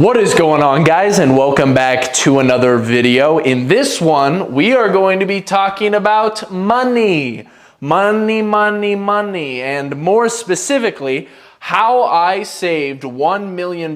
What is going on, guys, and welcome back to another video. In this one, we are going to be talking about money. Money, and more specifically, how I saved $1 million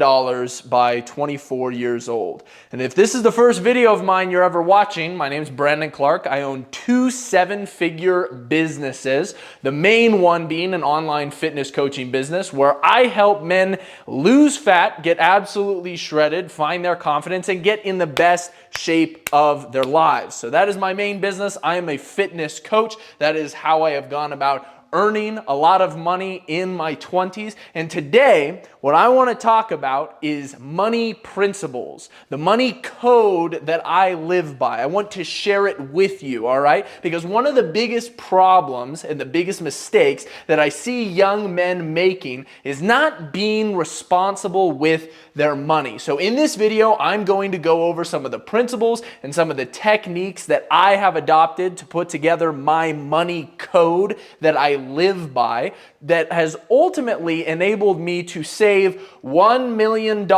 by 24 years old. And if this is the first video of mine you're ever watching, my name is Brandon Clark. I own two seven-figure businesses, the main one being an online fitness coaching business where I help men lose fat, get absolutely shredded, find their confidence, and get in the best shape of their lives. So that is my main business. I am a fitness coach. That is how I have gone about earning a lot of money in my 20s. And today, what I want to talk about is money principles, the money code that I live by. I want to share it with you, all right? Because one of the biggest problems and the biggest mistakes that I see young men making is not being responsible with their money. So in this video, I'm going to go over some of the principles and some of the techniques that I have adopted to put together my money code that I live by that has ultimately enabled me to save $1 million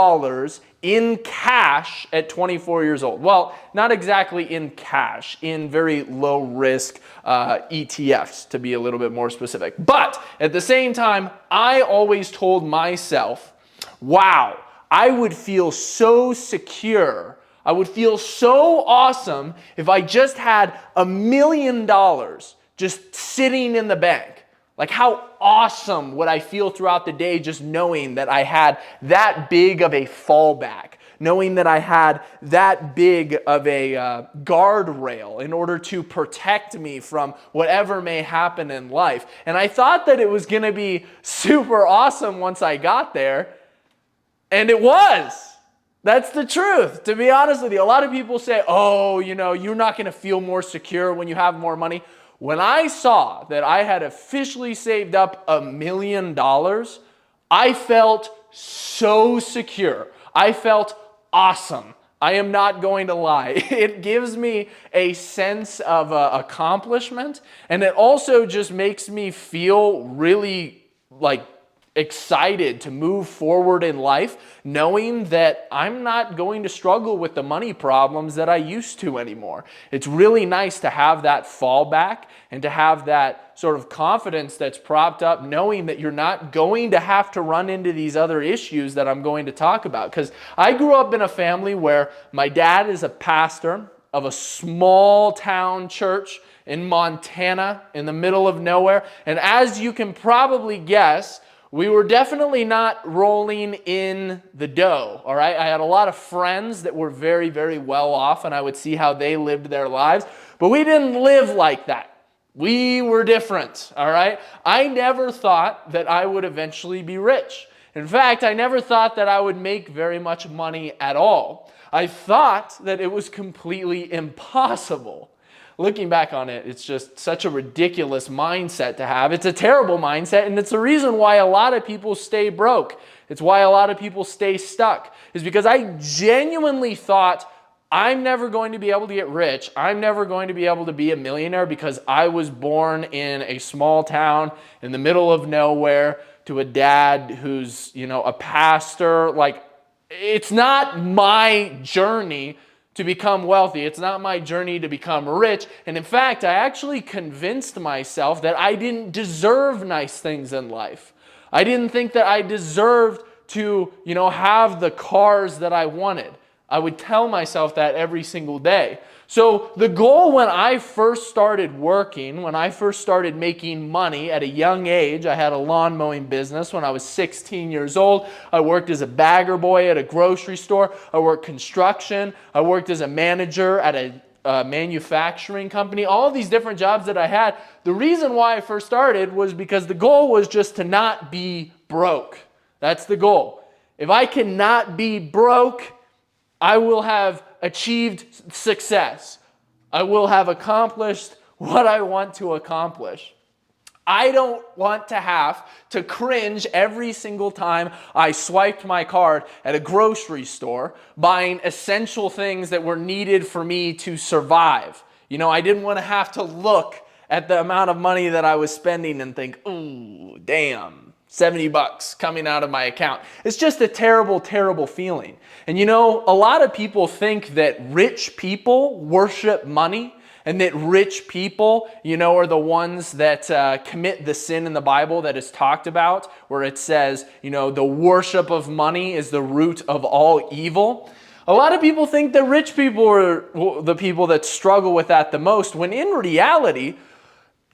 in cash at 24 years old. Well, not exactly in cash, in very low risk ETFs, to be a little bit more specific. But at the same time, I always told myself, wow, I would feel so secure, I would feel so awesome if I just had $1 million just sitting in the bank. Like, how awesome would I feel throughout the day just knowing that I had that big of a fallback, knowing that I had that big of a guardrail in order to protect me from whatever may happen in life. And I thought that it was going to be super awesome once I got there, and it was. That's the truth. To be honest with you, a lot of people say, oh, you're not going to feel more secure when you have more money. When I saw that I had officially saved up $1 million, I felt so secure. I felt awesome. I am not going to lie. It gives me a sense of accomplishment, and it also just makes me feel really excited to move forward in life, knowing that I'm not going to struggle with the money problems that I used to anymore. It's really nice to have that fallback and to have that sort of confidence that's propped up, knowing that you're not going to have to run into these other issues that I'm going to talk about. Because I grew up in a family where my dad is a pastor of a small town church in Montana, in the middle of nowhere. And as you can probably guess, we were definitely not rolling in the dough, all right? I had a lot of friends that were very, very well off, and I would see how they lived their lives, but we didn't live like that. We were different, all right? I never thought that I would eventually be rich. In fact, I never thought that I would make very much money at all. I thought that it was completely impossible. Looking back on it, it's just such a ridiculous mindset to have. It's a terrible mindset, and it's the reason why a lot of people stay broke. It's why a lot of people stay stuck, is because I genuinely thought, I'm never going to be able to get rich. I'm never going to be able to be a millionaire because I was born in a small town in the middle of nowhere to a dad who's, a pastor. Like, it's not my journey to become wealthy. It's not my journey to become rich. And in fact, I actually convinced myself that I didn't deserve nice things in life. I didn't think that I deserved to, have the cars that I wanted. I would tell myself that every single day. So the goal when I first started working, when I first started making money at a young age, I had a lawn mowing business when I was 16 years old. I worked as a bagger boy at a grocery store. I worked construction. I worked as a manager at a manufacturing company. All of these different jobs that I had. The reason why I first started was because the goal was just to not be broke. That's the goal. If I cannot be broke, I will have achieved success. I will have accomplished what I want to accomplish. I don't want to have to cringe every single time I swiped my card at a grocery store buying essential things that were needed for me to survive. I didn't want to have to look at the amount of money that I was spending and think, ooh, damn, $70 coming out of my account. It's just a terrible, terrible feeling. And you know, a lot of people think that rich people worship money, and that rich people, you know, are the ones that commit the sin in the Bible that is talked about, where it says, you know, the worship of money is the root of all evil. A lot of people think that rich people are the people that struggle with that the most, when in reality,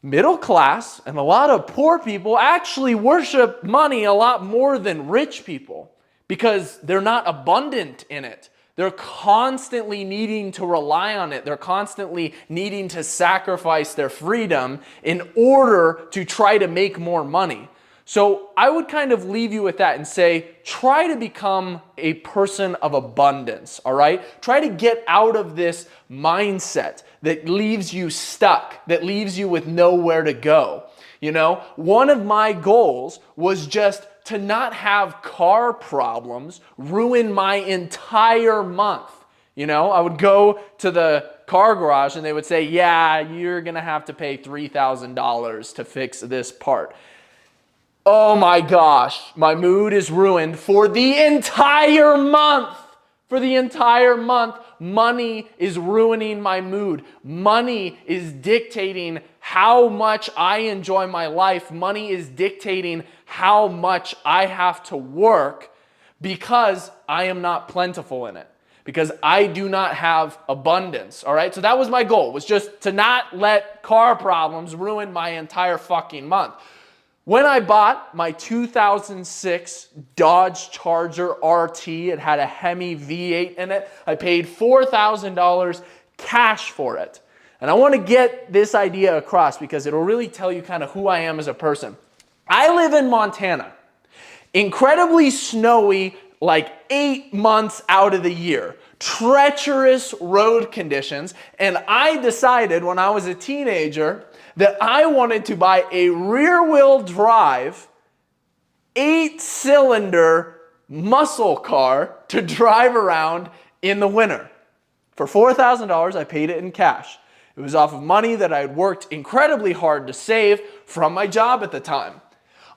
middle class and a lot of poor people actually worship money a lot more than rich people, because they're not abundant in it. They're constantly needing to rely on it. They're constantly needing to sacrifice their freedom in order to try to make more money. So I would kind of leave you with that and say, try to become a person of abundance, all right? Try to get out of this mindset that leaves you stuck, that leaves you with nowhere to go. You know, one of my goals was just to not have car problems ruin my entire month. You know, I would go to the car garage and they would say, yeah, you're going to have to pay $3,000 to fix this part. Oh my gosh, my mood is ruined for the entire month. For the entire month, money is ruining my mood. Money is dictating how much I enjoy my life. Money is dictating how much I have to work, because I am not plentiful in it, because I do not have abundance, all right? So that was my goal, was just to not let car problems ruin my entire fucking month. When I bought my 2006 Dodge Charger RT, it had a Hemi V8 in it. I paid $4,000 cash for it. And I want to get this idea across because it'll really tell you kind of who I am as a person. I live in Montana. Incredibly snowy, like 8 months out of the year. Treacherous road conditions. And I decided when I was a teenager that I wanted to buy a rear-wheel drive, 8-cylinder muscle car to drive around in the winter. For $4,000, I paid it in cash. It was off of money that I had worked incredibly hard to save from my job at the time.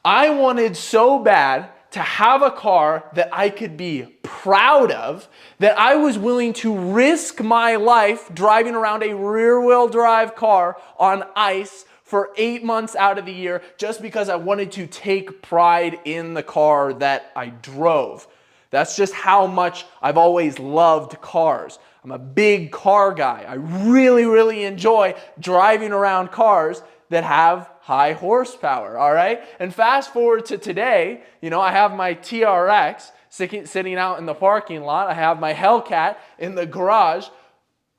I wanted so bad to have a car that I could be proud of, that I was willing to risk my life driving around a rear-wheel drive car on ice for 8 months out of the year, just because I wanted to take pride in the car that I drove. That's just how much I've always loved cars. I'm a big car guy. I really, really enjoy driving around cars that have high horsepower, all right? And fast forward to today, you know, I have my TRX sitting out in the parking lot. I have my Hellcat in the garage.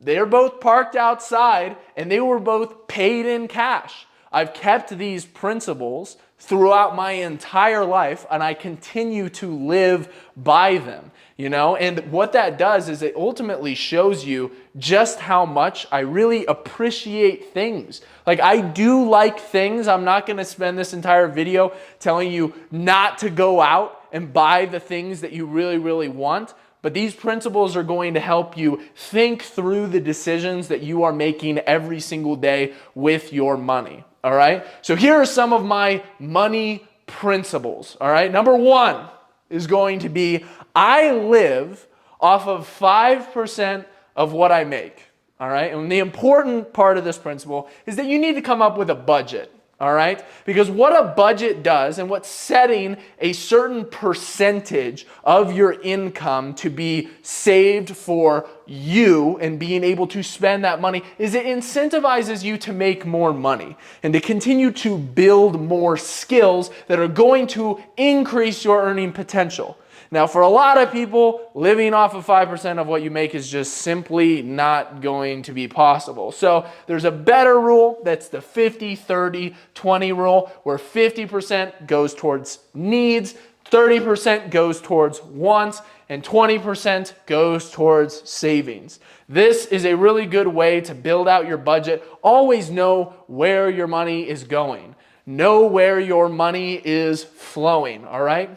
They're both parked outside, and they were both paid in cash. I've kept these principles throughout my entire life, and I continue to live by them. You know, and what that does is it ultimately shows you just how much I really appreciate things. Like, I do like things. I'm not going to spend this entire video telling you not to go out and buy the things that you really, really want. But these principles are going to help you think through the decisions that you are making every single day with your money. All right. So here are some of my money principles. All right. Number one is going to be, I live off of 5% of what I make, all right? And the important part of this principle is that you need to come up with a budget, all right? Because what a budget does, and what setting a certain percentage of your income to be saved for you and being able to spend that money, is it incentivizes you to make more money and to continue to build more skills that are going to increase your earning potential. Now, for a lot of people, living off of 5% of what you make is just simply not going to be possible. So there's a better rule, that's the 50-30-20 rule, where 50% goes towards needs, 30% goes towards wants, and 20% goes towards savings. This is a really good way to build out your budget. Always know where your money is going. Know where your money is flowing, all right?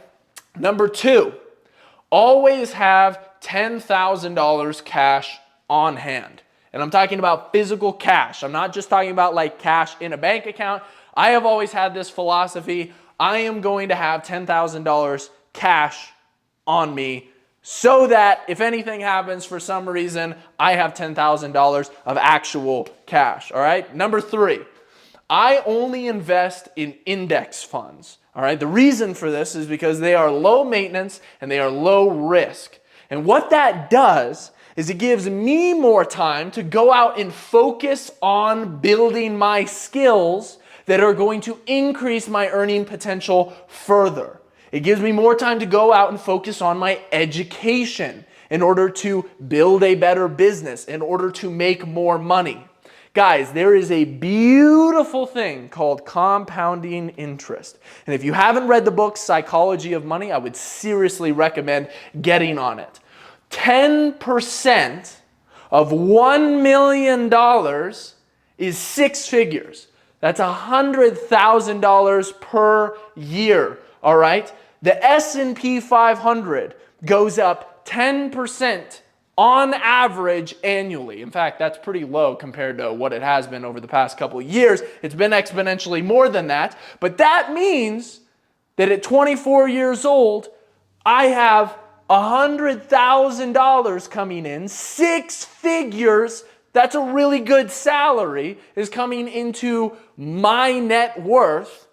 Number two, always have $10,000 cash on hand. And I'm talking about physical cash. I'm not just talking about like cash in a bank account. I have always had this philosophy. I am going to have $10,000 cash on me so that if anything happens for some reason, I have $10,000 of actual cash. All right. Number 3, I only invest in index funds. All right. The reason for this is because they are low maintenance and they are low risk. And what that does is it gives me more time to go out and focus on building my skills that are going to increase my earning potential further. It gives me more time to go out and focus on my education in order to build a better business, in order to make more money. Guys, there is a beautiful thing called compounding interest. And if you haven't read the book Psychology of Money, I would seriously recommend getting on it. 10% of $1 million is 6 figures. That's $100,000 per year, all right? The S&P 500 goes up 10% on average annually. In fact, that's pretty low compared to what it has been over the past couple of years. It's been exponentially more than that. But that means that at 24 years old, I have $100,000 coming in, 6 figures. That's a really good salary is coming into my net worth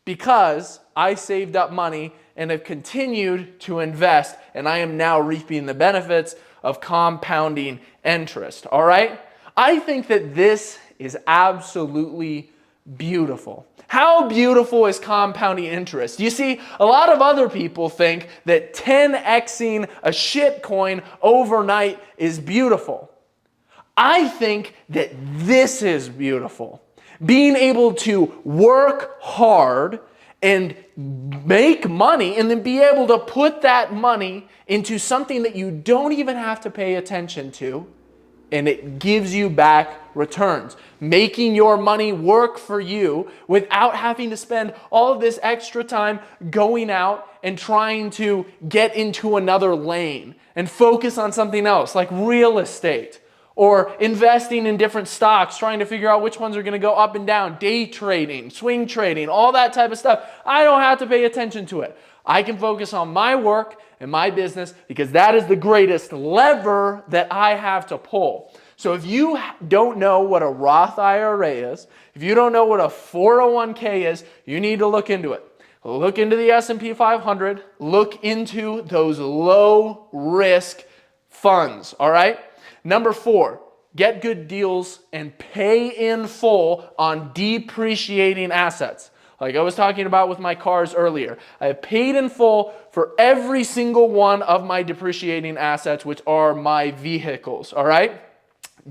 because I saved up money and have continued to invest, and I am now reaping the benefits of compounding interest. All right? I think that this is absolutely beautiful. How beautiful is compounding interest? You see, a lot of other people think that 10xing a shit coin overnight is beautiful. I think that this is beautiful. Being able to work hard and make money and then be able to put that money into something that you don't even have to pay attention to, and it gives you back returns. Making your money work for you without having to spend all of this extra time going out and trying to get into another lane and focus on something else like real estate or investing in different stocks, trying to figure out which ones are going to go up and down, day trading, swing trading, all that type of stuff. I don't have to pay attention to it. I can focus on my work and my business because that is the greatest lever that I have to pull. So if you don't know what a Roth IRA is, if you don't know what a 401k is, you need to look into it. Look into the S&P 500. Look into those low risk funds, all right? Number 4, get good deals and pay in full on depreciating assets. Like I was talking about with my cars earlier. I have paid in full for every single one of my depreciating assets, which are my vehicles, all right?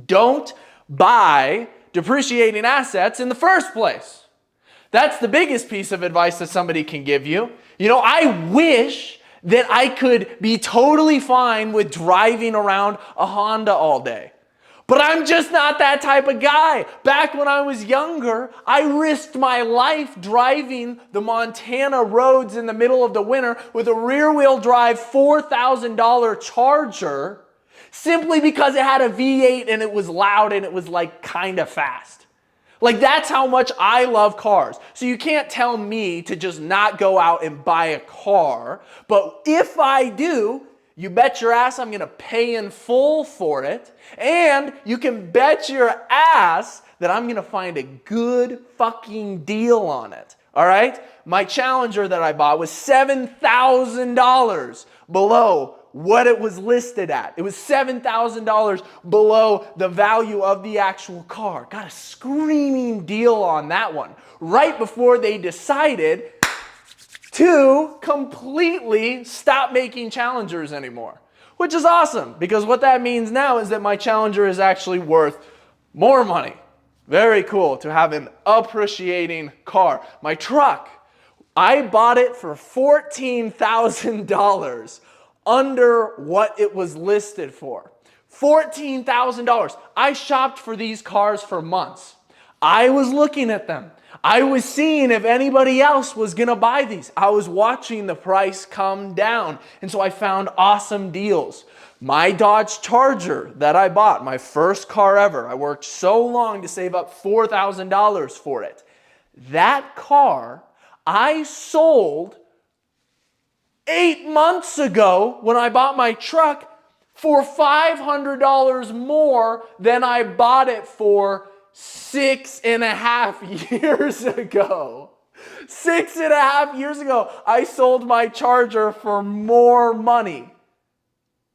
Don't buy depreciating assets in the first place. That's the biggest piece of advice that somebody can give you. You know, I wish that I could be totally fine with driving around a Honda all day. But I'm just not that type of guy. Back when I was younger, I risked my life driving the Montana roads in the middle of the winter with a rear-wheel drive $4,000 Charger simply because it had a V8 and it was loud and it was like kind of fast. Like that's how much I love cars. So you can't tell me to just not go out and buy a car. But if I do, you bet your ass I'm going to pay in full for it. And you can bet your ass that I'm going to find a good fucking deal on it. All right? My Challenger that I bought was $7,000 below what it was listed at. It was $7,000 below the value of the actual car. Got a screaming deal on that one right before they decided to completely stop making Challengers anymore, which is awesome because what that means now is that my Challenger is actually worth more money. Very cool to have an appreciating car. My truck, I bought it for $14,000 under what it was listed for. $14,000. I shopped for these cars for months. I was looking at them. I was seeing if anybody else was going to buy these. I was watching the price come down. And so I found awesome deals. My Dodge Charger that I bought, my first car ever, I worked so long to save up $4,000 for it. That car, I sold 8 months ago when I bought my truck for $500 more than I bought it for 6.5 years ago. 6.5 years ago, I sold my Charger for more money.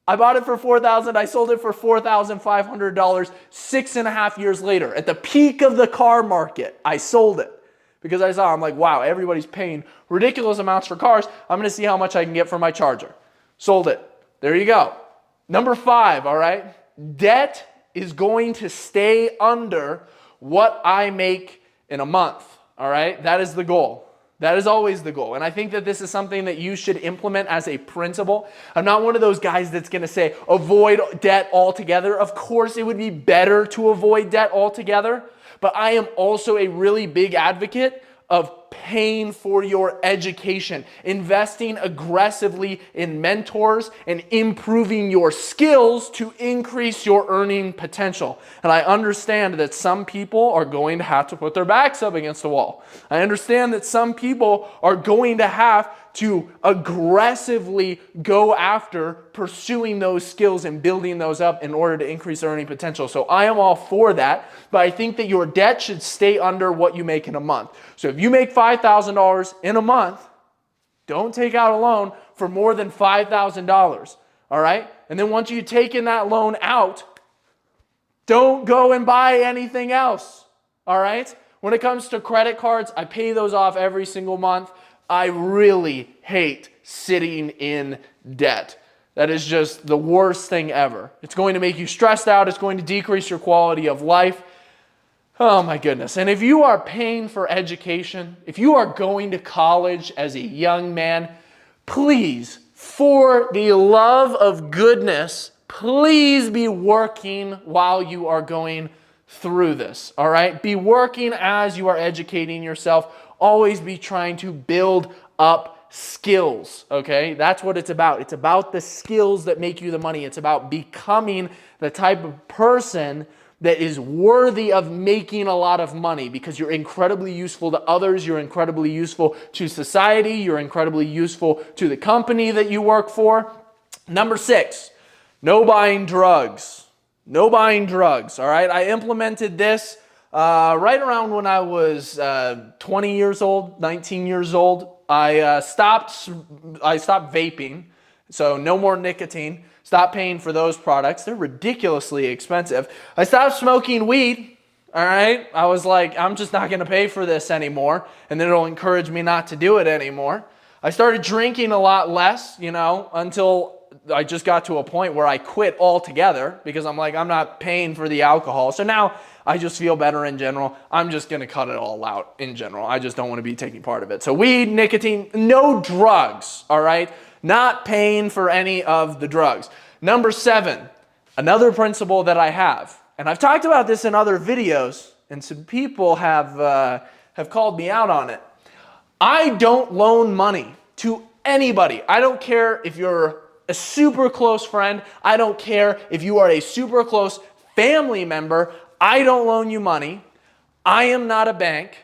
I bought it for $4,000. I sold it for $4,500 6.5 years later. At the peak of the car market, I sold it. Because I'm like, wow, everybody's paying ridiculous amounts for cars. I'm going to see how much I can get for my Charger. Sold it. There you go. Number 5, all right? Debt is going to stay under what I make in a month, all right? That is the goal. That is always the goal. And I think that this is something that you should implement as a principle. I'm not one of those guys that's going to say avoid debt altogether. Of course, it would be better to avoid debt altogether. But I am also a really big advocate of paying for your education, investing aggressively in mentors, and improving your skills to increase your earning potential. And I understand that some people are going to have to put their backs up against the wall. I understand that some people are going to have to aggressively go after pursuing those skills and building those up in order to increase earning potential. So I am all for that, but I think that your debt should stay under what you make in a month. So if you make $5,000 in a month, don't take out a loan for more than $5,000, all right? And then once you've taken that loan out, don't go and buy anything else, all right? When it comes to credit cards, I pay those off every single month. I really hate sitting in debt. That is just the worst thing ever. It's going to make you stressed out. It's going to decrease your quality of life. Oh my goodness. And if you are paying for education, if you are going to college as a young man, please, for the love of goodness, please be working while you are going through this, all right? Be working as you are educating yourself. Always be trying to build up skills, okay? That's what it's about. It's about the skills that make you the money. It's about becoming the type of person that is worthy of making a lot of money because you're incredibly useful to others. You're incredibly useful to society. You're incredibly useful to the company that you work for. Number 6, no buying drugs. No buying drugs, all right? I implemented this right around when I was 20 years old, 19 years old. I stopped vaping, so no more nicotine. Stopped paying for those products. They're ridiculously expensive. I stopped smoking weed, all right? I was like, I'm just not going to pay for this anymore, and then it'll encourage me not to do it anymore. I started drinking a lot less, until I just got to a point where I quit altogether because I'm like, I'm not paying for the alcohol. So now I just feel better in general. I'm just going to cut it all out in general. I just don't want to be taking part of it. So weed, nicotine, no drugs, all right? Not paying for any of the drugs. Number 7, another principle that I have, and I've talked about this in other videos, and some people have called me out on it. I don't loan money to anybody. I don't care if you're a super close friend. I don't care if you are a super close family member. I don't loan you money. I am not a bank.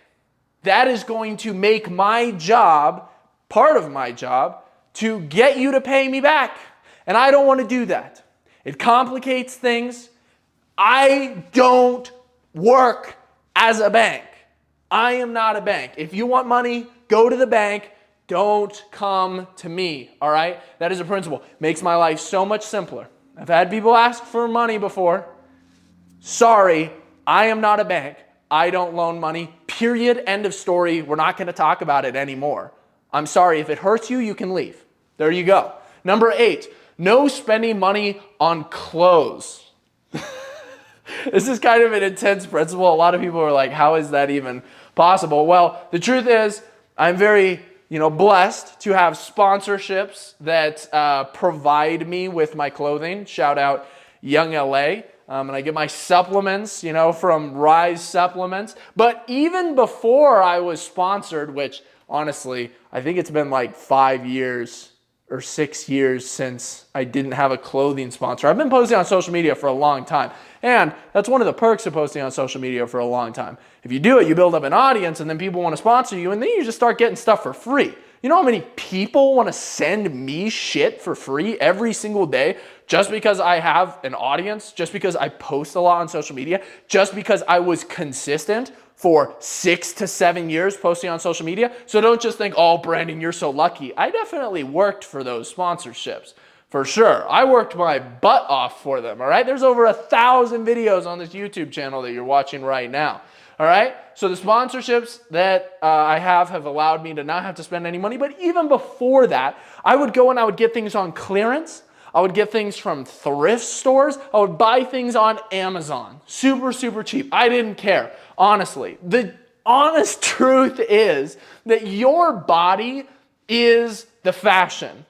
That is going to make my job, part of my job, to get you to pay me back. And I don't want to do that. It complicates things. I don't work as a bank. I am not a bank. If you want money, go to the bank. Don't come to me, all right? That is a principle. Makes my life so much simpler. I've had people ask for money before. Sorry, I am not a bank. I don't loan money. Period. End of story. We're not going to talk about it anymore. I'm sorry. If it hurts you, you can leave. There you go. Number 8, no spending money on clothes. This is kind of an intense principle. A lot of people are like, how is that even possible? Well, the truth is, I'm very blessed to have sponsorships that provide me with my clothing. Shout out Young LA. And I get my supplements, from Rise Supplements. But even before I was sponsored, which honestly, I think it's been like 5 years or 6 years since I didn't have a clothing sponsor. I've been posting on social media for a long time. And that's one of the perks of posting on social media for a long time. If you do it, you build up an audience and then people want to sponsor you and then you just start getting stuff for free. You know how many people want to send me shit for free every single day just because I have an audience, just because I post a lot on social media, just because I was consistent for 6 to 7 years posting on social media? So don't just think, oh, Brandon, you're so lucky. I definitely worked for those sponsorships. For sure. I worked my butt off for them, all right? There's over 1,000 videos on this YouTube channel that you're watching right now. All right, so the sponsorships that I have allowed me to not have to spend any money. But even before that, I would go and I would get things on clearance. I would get things from thrift stores. I would buy things on Amazon. Super, super cheap. I didn't care, honestly. The honest truth is that your body is the fashion.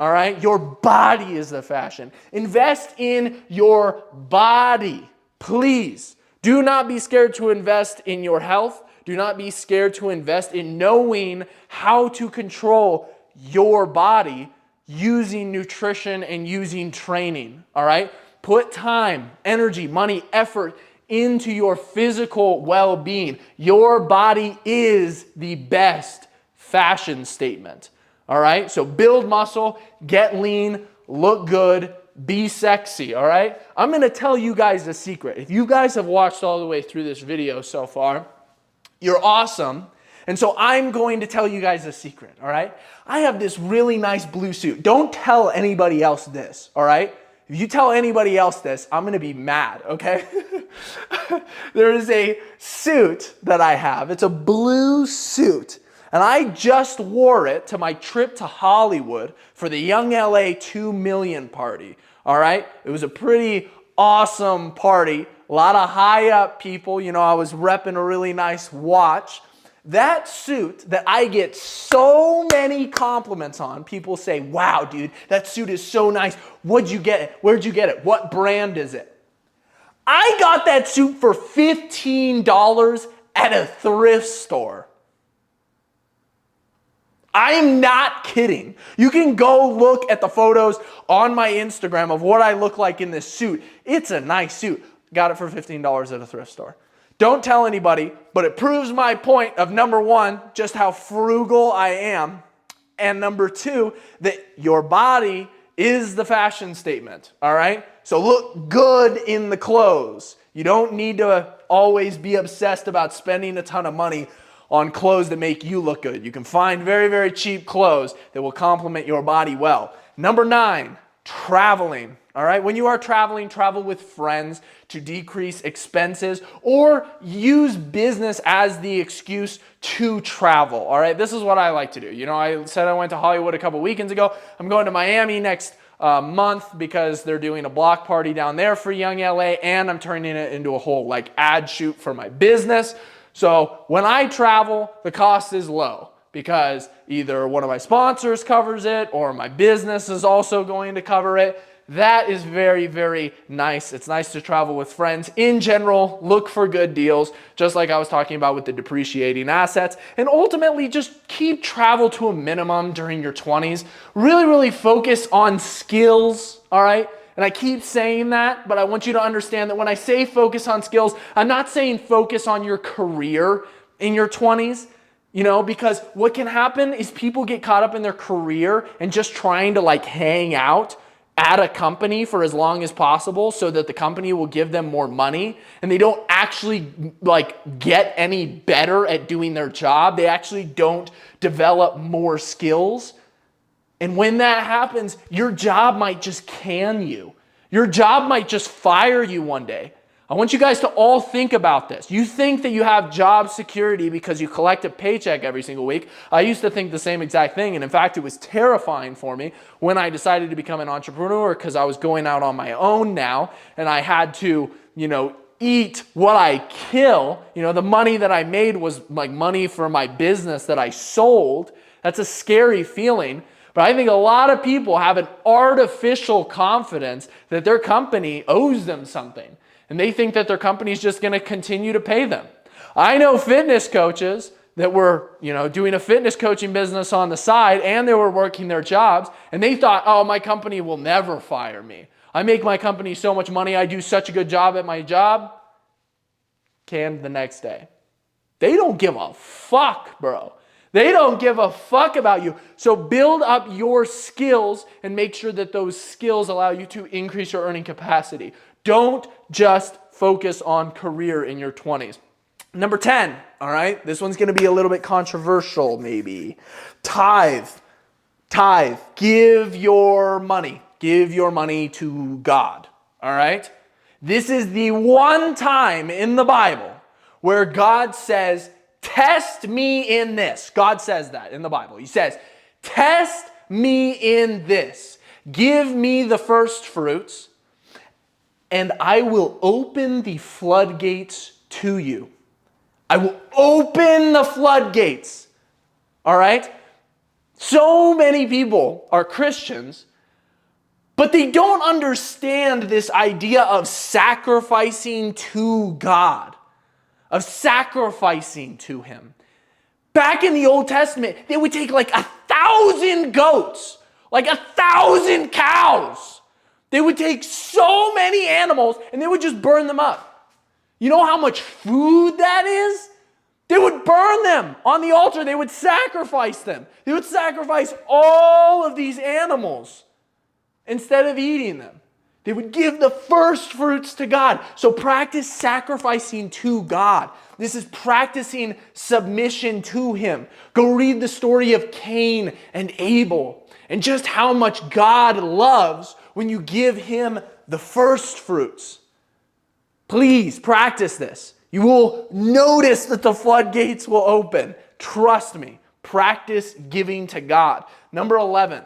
All right, your body is the fashion. Invest in your body, please. Do not be scared to invest in your health. Do not be scared to invest in knowing how to control your body using nutrition and using training, all right? Put time, energy, money, effort into your physical well-being. Your body is the best fashion statement, all right? So build muscle, get lean, look good, be sexy, all right? I'm going to tell you guys a secret. If you guys have watched all the way through this video so far, you're awesome. And so I'm going to tell you guys a secret, all right? I have this really nice blue suit. Don't tell anybody else this, all right? If you tell anybody else this, I'm going to be mad, okay? There is a suit that I have. It's a blue suit. And I just wore it to my trip to Hollywood for the Young LA 2 million party, all right? It was a pretty awesome party. A lot of high up people. You know, I was repping a really nice watch. That suit that I get so many compliments on, people say, wow, dude, that suit is so nice. Where'd you get it? Where'd you get it? What brand is it? I got that suit for $15 at a thrift store. I'm not kidding. You can go look at the photos on my Instagram of what I look like in this suit. It's a nice suit. Got it for $15 at a thrift store. Don't tell anybody, but it proves my point of number one, just how frugal I am. And number two, that your body is the fashion statement, all right? So look good in the clothes. You don't need to always be obsessed about spending a ton of money on clothes that make you look good. You can find very, very cheap clothes that will complement your body well. Number 9, traveling. All right, when you are traveling, travel with friends to decrease expenses or use business as the excuse to travel. All right, this is what I like to do. You know, I said I went to Hollywood a couple weekends ago. I'm going to Miami next month because they're doing a block party down there for Young LA, and I'm turning it into a whole like ad shoot for my business. So when I travel, the cost is low because either one of my sponsors covers it or my business is also going to cover it. That is very, very nice. It's nice to travel with friends. In general, look for good deals, just like I was talking about with the depreciating assets. And ultimately, just keep travel to a minimum during your 20s. Really, really focus on skills, all right? And I keep saying that, but I want you to understand that when I say focus on skills, I'm not saying focus on your career in your 20s, you know, because what can happen is people get caught up in their career and just trying to like hang out at a company for as long as possible so that the company will give them more money, and they don't actually like get any better at doing their job. They actually don't develop more skills. And when that happens, your job might just can you. Your job might just fire you one day. I want you guys to all think about this. You think that you have job security because you collect a paycheck every single week. I used to think the same exact thing. And in fact, it was terrifying for me when I decided to become an entrepreneur because I was going out on my own now and I had to, you know, eat what I kill. You know, the money that I made was like money for my business that I sold. That's a scary feeling. But I think a lot of people have an artificial confidence that their company owes them something. And they think that their company is just going to continue to pay them. I know fitness coaches that were, doing a fitness coaching business on the side, and they were working their jobs, and they thought, oh, my company will never fire me. I make my company so much money. I do such a good job at my job. Canned the next day. They don't give a fuck, bro. They don't give a fuck about you. So build up your skills and make sure that those skills allow you to increase your earning capacity. Don't just focus on career in your 20s. Number 10, all right? This one's going to be a little bit controversial, maybe. Tithe. Tithe. Give your money. Give your money to God, all right? This is the one time in the Bible where God says, test me in this. God says that in the Bible. He says, test me in this. Give me the first fruits, and I will open the floodgates to you. I will open the floodgates. All right? So many people are Christians, but they don't understand this idea of sacrificing to God, of sacrificing to Him. Back in the Old Testament, they would take like 1,000 goats, like 1,000 cows. They would take so many animals and they would just burn them up. You know how much food that is? They would burn them on the altar. They would sacrifice them. They would sacrifice all of these animals instead of eating them. They would give the first fruits to God. So practice sacrificing to God. This is practicing submission to Him. Go read the story of Cain and Abel and just how much God loves when you give Him the first fruits. Please practice this. You will notice that the floodgates will open. Trust me. Practice giving to God. Number 11,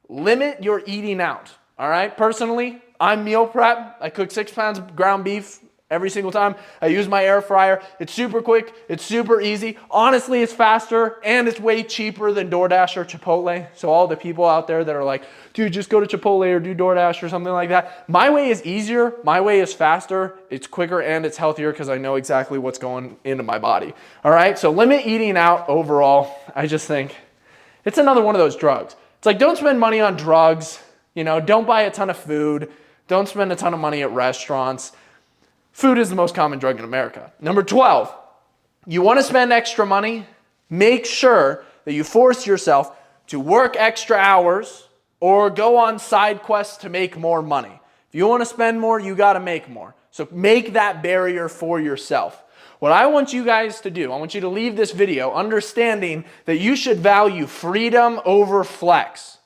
limit your eating out. All right? Personally, I'm meal prep. I cook 6 pounds of ground beef every single time. I use my air fryer. It's super quick. It's super easy. Honestly, it's faster and it's way cheaper than DoorDash or Chipotle. So all the people out there that are like, dude, just go to Chipotle or do DoorDash or something like that. My way is easier. My way is faster. It's quicker and it's healthier because I know exactly what's going into my body. All right. So limit eating out overall. I just think it's another one of those drugs. It's like, don't spend money on drugs. Don't buy a ton of food. Don't spend a ton of money at restaurants. Food is the most common drug in America. Number 12, you want to spend extra money? Make sure that you force yourself to work extra hours or go on side quests to make more money. If you want to spend more, you got to make more. So make that barrier for yourself. What I want you guys to do, I want you to leave this video understanding that you should value freedom over flex.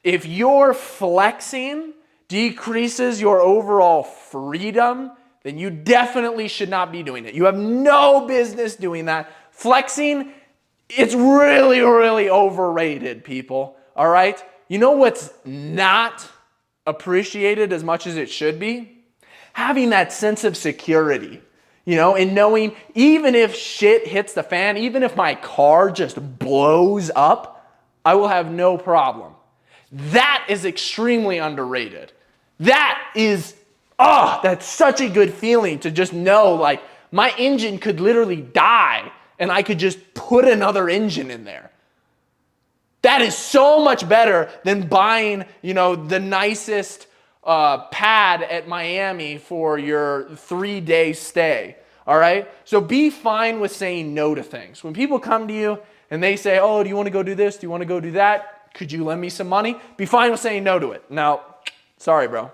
If your flexing decreases your overall freedom, then you definitely should not be doing it. You have no business doing that. Flexing, it's really, really overrated, people. All right? You know what's not appreciated as much as it should be? Having that sense of security, and knowing even if shit hits the fan, even if my car just blows up, I will have no problem. That is extremely underrated. That's such a good feeling to just know, like, my engine could literally die and I could just put another engine in there. That is so much better than buying, the nicest pad at Miami for your 3-day stay. All right? So be fine with saying no to things. When people come to you and they say, oh, do you want to go do this? Do you want to go do that? Could you lend me some money? Be fine with saying no to it. Now, sorry, bro.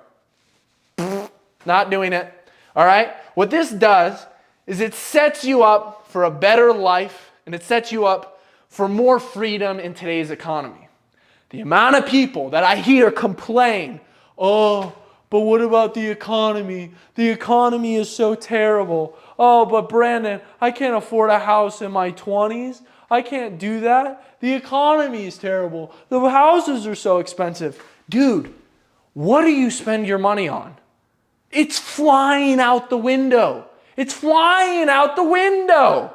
Not doing it. All right? What this does is it sets you up for a better life and it sets you up for more freedom in today's economy. The amount of people that I hear complain, oh, but what about the economy? The economy is so terrible. Oh, but Brandon, I can't afford a house in my 20s. I can't do that. The economy is terrible. The houses are so expensive. Dude, what do you spend your money on? It's flying out the window. It's flying out the window.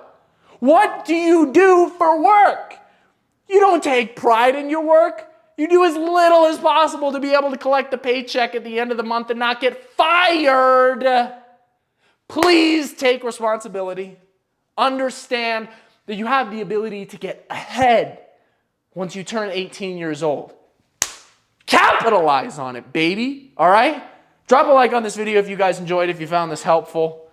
What do you do for work? You don't take pride in your work. You do as little as possible to be able to collect the paycheck at the end of the month and not get fired. Please take responsibility. Understand that you have the ability to get ahead once you turn 18 years old. Capitalize on it, baby. All right? Drop a like on this video if you guys enjoyed, if you found this helpful.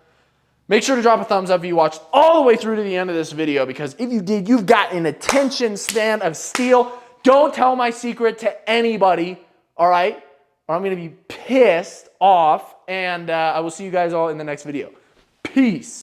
Make sure to drop a thumbs up if you watched all the way through to the end of this video, because if you did, you've got an attention span of steel. Don't tell my secret to anybody, all right? Or I'm going to be pissed off, and I will see you guys all in the next video. Peace.